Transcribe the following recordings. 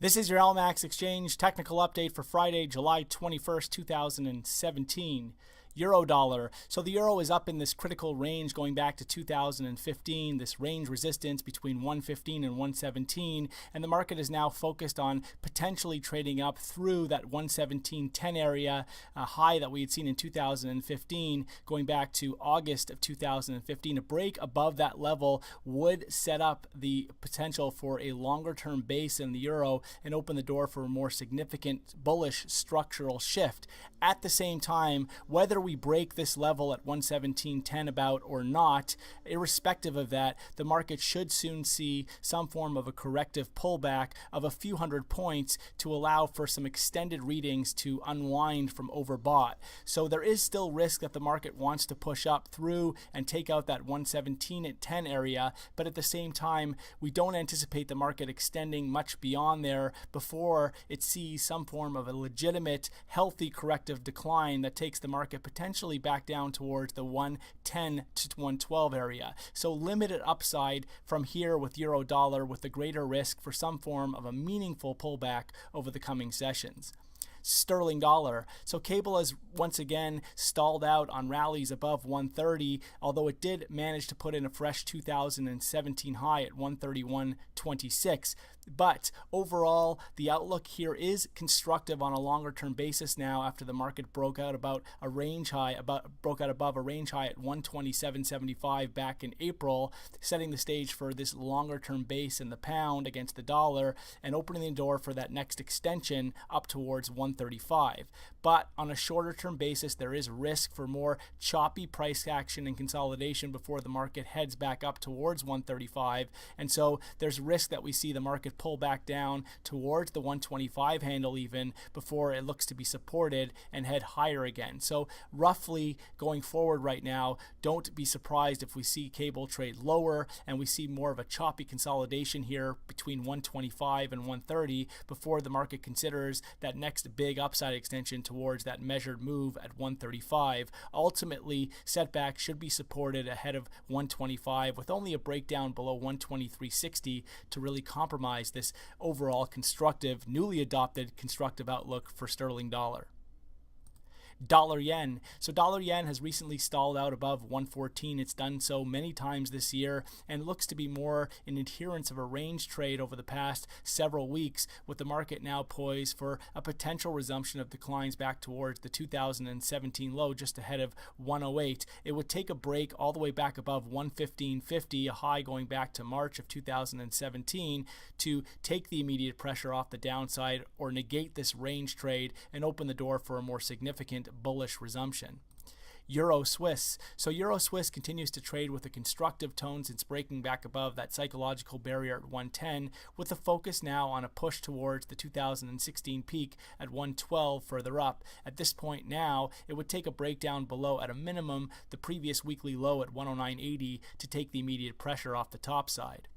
This is your LMAX Exchange technical update for Friday, July 21st, 2017. Euro dollar. So the euro is up in this critical range going back to 2015, this range resistance between 115 and 117, and the market is now focused on potentially trading up through that 117.10 area, a high that we had seen in 2015 going back to August of 2015. A break above that level would set up the potential for a longer term base in the euro and open the door for a more significant bullish structural shift. At the same time, whether we break this level at 117.10 about or not, irrespective of that, the market should soon see some form of a corrective pullback of a few hundred points to allow for some extended readings to unwind from overbought. So there is still risk that the market wants to push up through and take out that 117.10 area, but at the same time, we don't anticipate the market extending much beyond there before it sees some form of a legitimate, healthy corrective decline that takes the market potentially back down towards the 110 to 112 area. So limited upside from here with euro dollar, with the greater risk for some form of a meaningful pullback over the coming sessions. Sterling dollar. So cable has once again stalled out on rallies above 130, although it did manage to put in a fresh 2017 high at 131.26. But overall, the outlook here is constructive on a longer term basis now after the market broke out above a range high at 127.75 back in April, setting the stage for this longer term base in the pound against the dollar and opening the door for that next extension up towards 135. But on a shorter term basis, there is risk for more choppy price action and consolidation before the market heads back up towards 135. And so there's risk that we see the market pull back down towards the 125 handle even before it looks to be supported and head higher again. So roughly going forward right now, don't be surprised if we see cable trade lower and we see more of a choppy consolidation here between 125 and 130 before the market considers that next big upside extension towards that measured move at 135. Ultimately, setback should be supported ahead of 125 with only a breakdown below 123.60 to really compromise this overall constructive, newly adopted constructive outlook for sterling dollar. Dollar yen. So dollar yen has recently stalled out above 114. It's done so many times this year and looks to be more in adherence of a range trade over the past several weeks, with the market now poised for a potential resumption of declines back towards the 2017 low just ahead of 108. It would take a break all the way back above 115.50, a high going back to March of 2017, to take the immediate pressure off the downside or negate this range trade and open the door for a more significant bullish resumption. Euro Swiss. So Euro Swiss continues to trade with a constructive tone since breaking back above that psychological barrier at 110, with a focus now on a push towards the 2016 peak at 112 further up. At this point now, it would take a breakdown below at a minimum the previous weekly low at 109.80 to take the immediate pressure off the top side.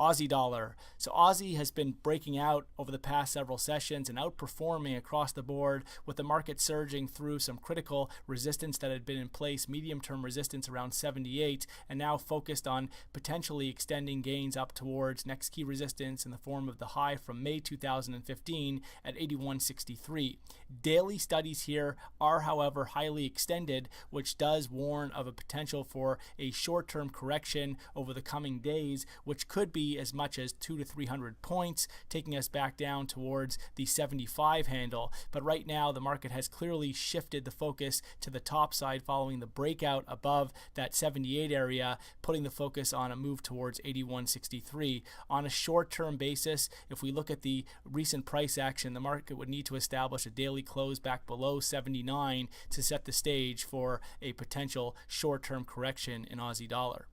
Aussie dollar. So Aussie has been breaking out over the past several sessions and outperforming across the board, with the market surging through some critical resistance that had been in place, medium-term resistance around 78, and now focused on potentially extending gains up towards next key resistance in the form of the high from May 2015 at 81.63. Daily studies here are, however, highly extended, which does warn of a potential for a short-term correction over the coming days, which could be as much as 200 to 300 points, taking us back down towards the 75 handle. But right now, the market has clearly shifted the focus to the top side following the breakout above that 78 area, putting the focus on a move towards 81.63. On a short-term basis, if we look at the recent price action, the market would need to establish a daily close back below 79 to set the stage for a potential short-term correction in Aussie dollar.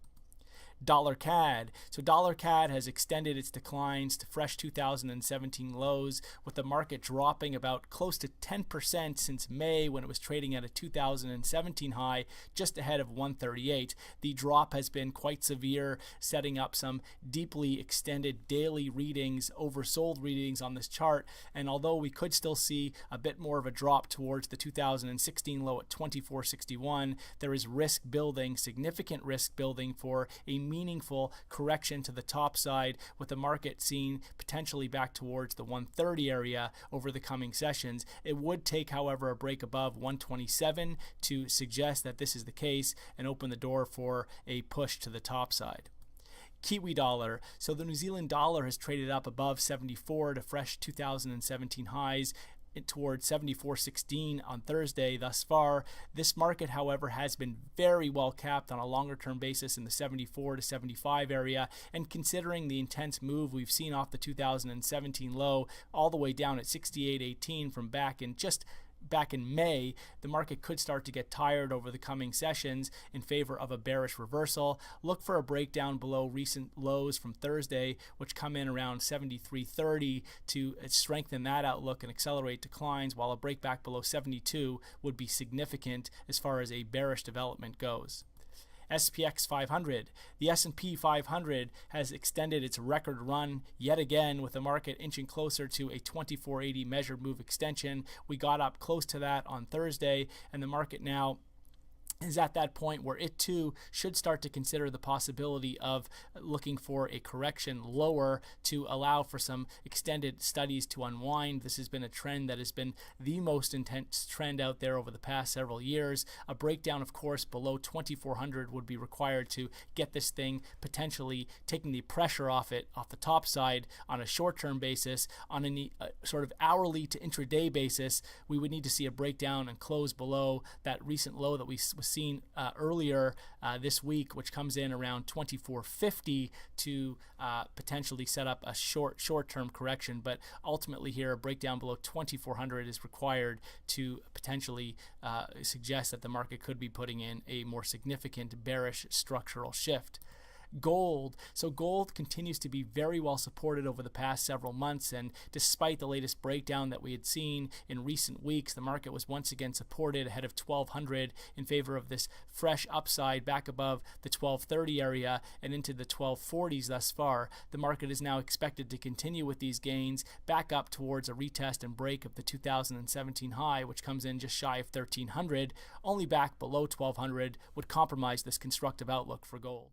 Dollar CAD. So dollar CAD has extended its declines to fresh 2017 lows, with the market dropping about close to 10% since May, when it was trading at a 2017 high just ahead of 138. The drop has been quite severe, setting up some deeply extended daily readings, oversold readings on this chart. And although we could still see a bit more of a drop towards the 2016 low at 24.61, there is risk building, significant risk building for a meaningful correction to the top side, with the market seen potentially back towards the 130 area over the coming sessions. It would take, however, a break above 127 to suggest that this is the case and open the door for a push to the top side. Kiwi dollar. So the New Zealand dollar has traded up above 74 to fresh 2017 highs towards 74.16 on Thursday thus far. This market, however, has been very well capped on a longer term basis in the 74 to 75 area, and considering the intense move we've seen off the 2017 low all the way down at 68.18 from back in May, the market could start to get tired over the coming sessions in favor of a bearish reversal. Look for a breakdown below recent lows from Thursday, which come in around 73.30 to strengthen that outlook and accelerate declines, while a breakback below 72 would be significant as far as a bearish development goes. SPX 500. The S&P 500 has extended its record run yet again, with the market inching closer to a 2480 measured move extension. We got up close to that on Thursday, and the market now is at that point where it too should start to consider the possibility of looking for a correction lower to allow for some extended studies to unwind. This has been a trend that has been the most intense trend out there over the past several years. A breakdown, of course, below 2400 would be required to get this thing potentially taking the pressure off it, off the top side on a short-term basis. On a sort of hourly to intraday basis, we would need to see a breakdown and close below that recent low that we was seen earlier this week, which comes in around 2450 to potentially set up a short-term correction. But ultimately here, a breakdown below 2400 is required to potentially suggest that the market could be putting in a more significant bearish structural shift. Gold. So gold continues to be very well supported over the past several months, and despite the latest breakdown that we had seen in recent weeks, the market was once again supported ahead of 1200 in favor of this fresh upside back above the 1230 area and into the 1240s thus far. The market is now expected to continue with these gains back up towards a retest and break of the 2017 high, which comes in just shy of 1300. Only back below 1200 would compromise this constructive outlook for gold.